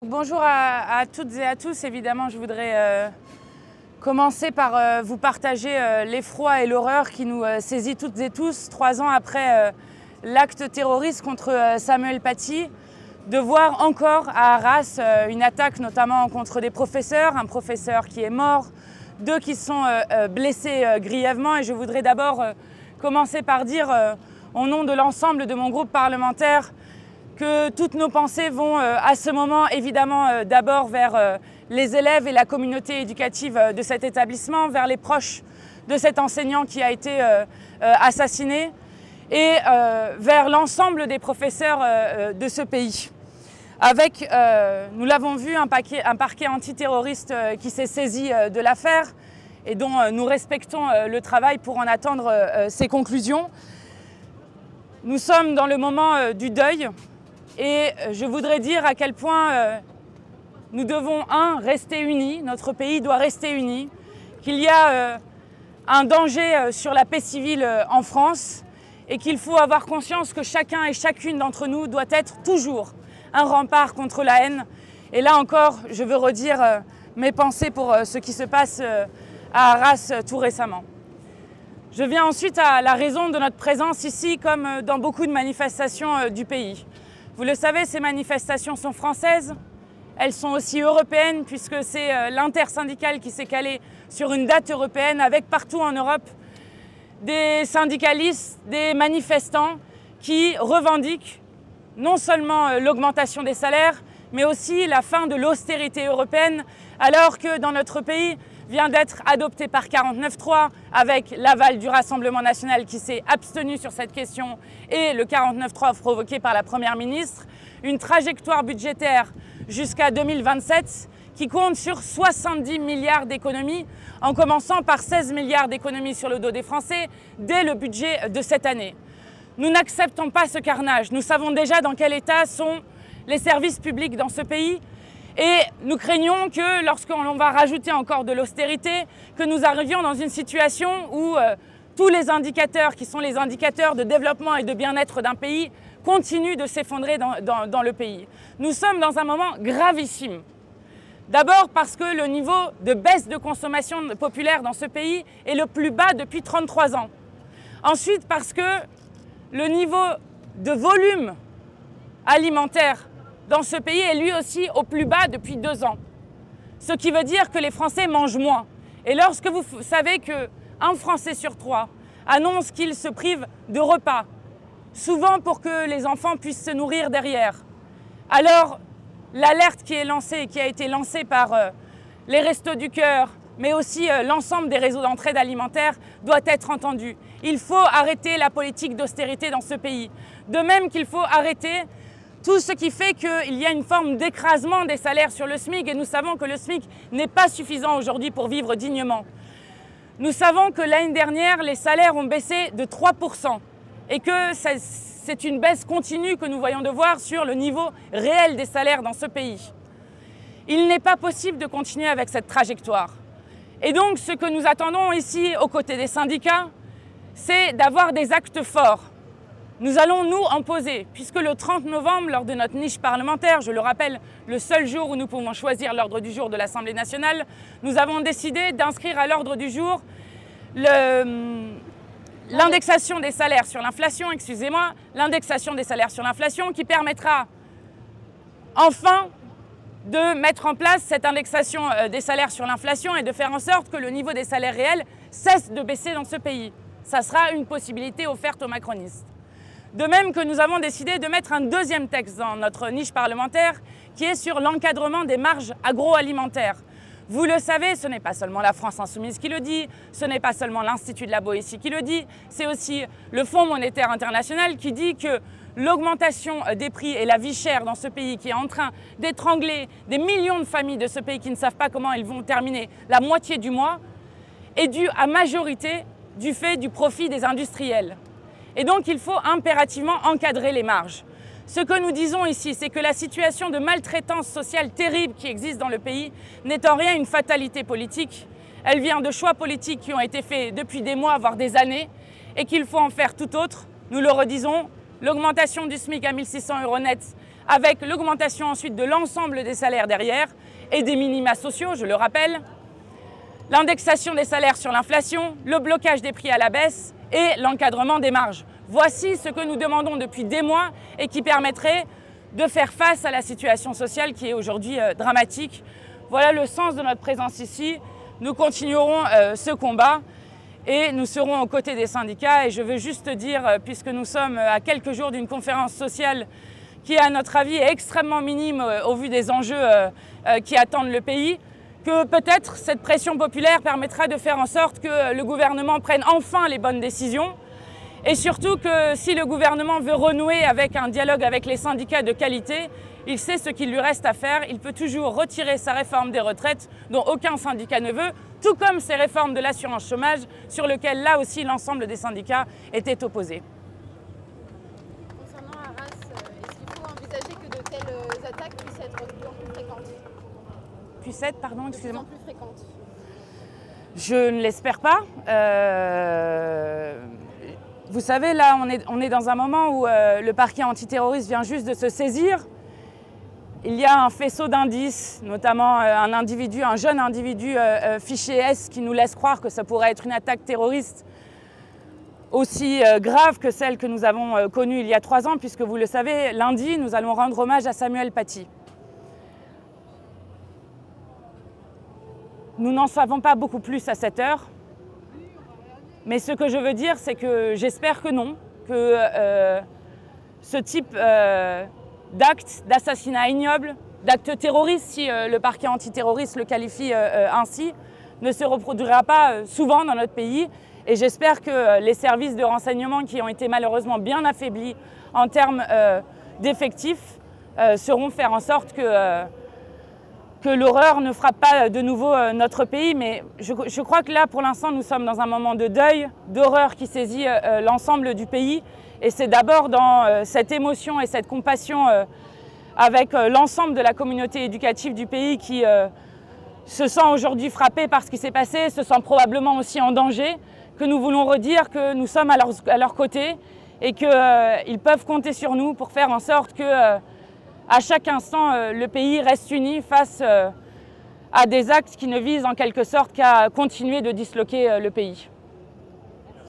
Bonjour à toutes et à tous. Évidemment, je voudrais commencer par vous partager l'effroi et l'horreur qui nous saisit toutes et tous 3 ans après l'acte terroriste contre Samuel Paty, de voir encore à Arras une attaque notamment contre des professeurs, un professeur qui est mort, 2 qui sont blessés grièvement. Et je voudrais d'abord commencer par dire au nom de l'ensemble de mon groupe parlementaire que toutes nos pensées vont à ce moment évidemment d'abord vers les élèves et la communauté éducative de cet établissement, vers les proches de cet enseignant qui a été assassiné et vers l'ensemble des professeurs de ce pays. Avec, nous l'avons vu, un parquet antiterroriste qui s'est saisi de l'affaire et dont nous respectons le travail pour en attendre ses conclusions. Nous sommes dans le moment du deuil. Et je voudrais dire à quel point nous devons, rester unis, notre pays doit rester uni, qu'il y a un danger sur la paix civile en France et qu'il faut avoir conscience que chacun et chacune d'entre nous doit être toujours un rempart contre la haine. Et là encore, je veux redire mes pensées pour ce qui se passe à Arras tout récemment. Je viens ensuite à la raison de notre présence ici, comme dans beaucoup de manifestations du pays. Vous le savez, ces manifestations sont françaises, elles sont aussi européennes puisque c'est l'intersyndicale qui s'est calé sur une date européenne avec partout en Europe des syndicalistes, des manifestants qui revendiquent non seulement l'augmentation des salaires, mais aussi la fin de l'austérité européenne, alors que dans notre pays vient d'être adopté par 49.3 avec l'aval du Rassemblement national qui s'est abstenu sur cette question et le 49.3 provoqué par la Première ministre, une trajectoire budgétaire jusqu'à 2027 qui compte sur 70 milliards d'économies, en commençant par 16 milliards d'économies sur le dos des Français dès le budget de cette année. Nous n'acceptons pas ce carnage. Nous savons déjà dans quel état sont les services publics dans ce pays. Et nous craignons que lorsqu'on va rajouter encore de l'austérité, que nous arrivions dans une situation où tous les indicateurs qui sont les indicateurs de développement et de bien-être d'un pays continuent de s'effondrer dans le pays. Nous sommes dans un moment gravissime. D'abord parce que le niveau de baisse de consommation populaire dans ce pays est le plus bas depuis 33 ans. Ensuite parce que le niveau de volume alimentaire dans ce pays est lui aussi au plus bas depuis 2 ans. Ce qui veut dire que les Français mangent moins. Et lorsque vous savez qu'un Français sur 3 annonce qu'il se prive de repas, souvent pour que les enfants puissent se nourrir derrière, alors l'alerte qui est lancée et qui a été lancée par les Restos du Cœur, mais aussi l'ensemble des réseaux d'entraide alimentaire doit être entendue. Il faut arrêter la politique d'austérité dans ce pays. De même qu'il faut arrêter tout ce qui fait qu'il y a une forme d'écrasement des salaires sur le SMIC et nous savons que le SMIC n'est pas suffisant aujourd'hui pour vivre dignement. Nous savons que l'année dernière, les salaires ont baissé de 3% et que c'est une baisse continue que nous voyons de voir sur le niveau réel des salaires dans ce pays. Il n'est pas possible de continuer avec cette trajectoire. Et donc ce que nous attendons ici aux côtés des syndicats, c'est d'avoir des actes forts. Nous allons nous en poser, puisque le 30 novembre, lors de notre niche parlementaire, je le rappelle, le seul jour où nous pouvons choisir l'ordre du jour de l'Assemblée nationale, nous avons décidé d'inscrire à l'ordre du jour l'indexation des salaires sur l'inflation, l'indexation des salaires sur l'inflation qui permettra enfin de mettre en place cette indexation des salaires sur l'inflation et de faire en sorte que le niveau des salaires réels cesse de baisser dans ce pays. Ça sera une possibilité offerte aux macronistes. De même que nous avons décidé de mettre un deuxième texte dans notre niche parlementaire qui est sur l'encadrement des marges agroalimentaires. Vous le savez, ce n'est pas seulement la France Insoumise qui le dit, ce n'est pas seulement l'Institut de la Boétie qui le dit, c'est aussi le Fonds monétaire international qui dit que l'augmentation des prix et la vie chère dans ce pays qui est en train d'étrangler des millions de familles de ce pays qui ne savent pas comment ils vont terminer la moitié du mois est due à majorité du fait du profit des industriels. Et donc, il faut impérativement encadrer les marges. Ce que nous disons ici, c'est que la situation de maltraitance sociale terrible qui existe dans le pays n'est en rien une fatalité politique. Elle vient de choix politiques qui ont été faits depuis des mois, voire des années, et qu'il faut en faire tout autre. Nous le redisons, l'augmentation du SMIC à 1 600 € net avec l'augmentation ensuite de l'ensemble des salaires derrière et des minima sociaux, je le rappelle, l'indexation des salaires sur l'inflation, le blocage des prix à la baisse et l'encadrement des marges. Voici ce que nous demandons depuis des mois et qui permettrait de faire face à la situation sociale qui est aujourd'hui dramatique. Voilà le sens de notre présence ici. Nous continuerons ce combat et nous serons aux côtés des syndicats. Et je veux juste dire, puisque nous sommes à quelques jours d'une conférence sociale qui, à notre avis, est extrêmement minime au vu des enjeux qui attendent le pays, que peut-être cette pression populaire permettra de faire en sorte que le gouvernement prenne enfin les bonnes décisions. Et surtout que si le gouvernement veut renouer avec un dialogue avec les syndicats de qualité, il sait ce qu'il lui reste à faire. Il peut toujours retirer sa réforme des retraites, dont aucun syndicat ne veut, tout comme ses réformes de l'assurance chômage, sur lesquelles là aussi l'ensemble des syndicats étaient opposés. Concernant Arras, est-ce qu'il faut envisager que de telles attaques puissent être de plus en plus fréquentes? Puissent être, pardon, excusez-moi. De plus en plus fréquentes. Je ne l'espère pas. Vous savez, là, on est dans un moment où le parquet antiterroriste vient juste de se saisir. Il y a un faisceau d'indices, notamment un jeune individu fiché S qui nous laisse croire que ça pourrait être une attaque terroriste aussi grave que celle que nous avons connue il y a 3 ans, puisque vous le savez, lundi, nous allons rendre hommage à Samuel Paty. Nous n'en savons pas beaucoup plus à cette heure. Mais ce que je veux dire, c'est que j'espère que non, que ce type d'actes, d'assassinat ignoble, d'actes terroristes, si le parquet antiterroriste le qualifie ainsi, ne se reproduira pas souvent dans notre pays. Et j'espère que les services de renseignement qui ont été malheureusement bien affaiblis en termes d'effectifs sauront faire en sorte que l'horreur ne frappe pas de nouveau notre pays. Mais je crois que là, pour l'instant, nous sommes dans un moment de deuil, d'horreur qui saisit l'ensemble du pays. Et c'est d'abord dans cette émotion et cette compassion avec l'ensemble de la communauté éducative du pays qui se sent aujourd'hui frappée par ce qui s'est passé, se sent probablement aussi en danger, que nous voulons redire que nous sommes à leur côté et qu'ils peuvent compter sur nous pour faire en sorte que à chaque instant, le pays reste uni face à des actes qui ne visent en quelque sorte qu'à continuer de disloquer le pays.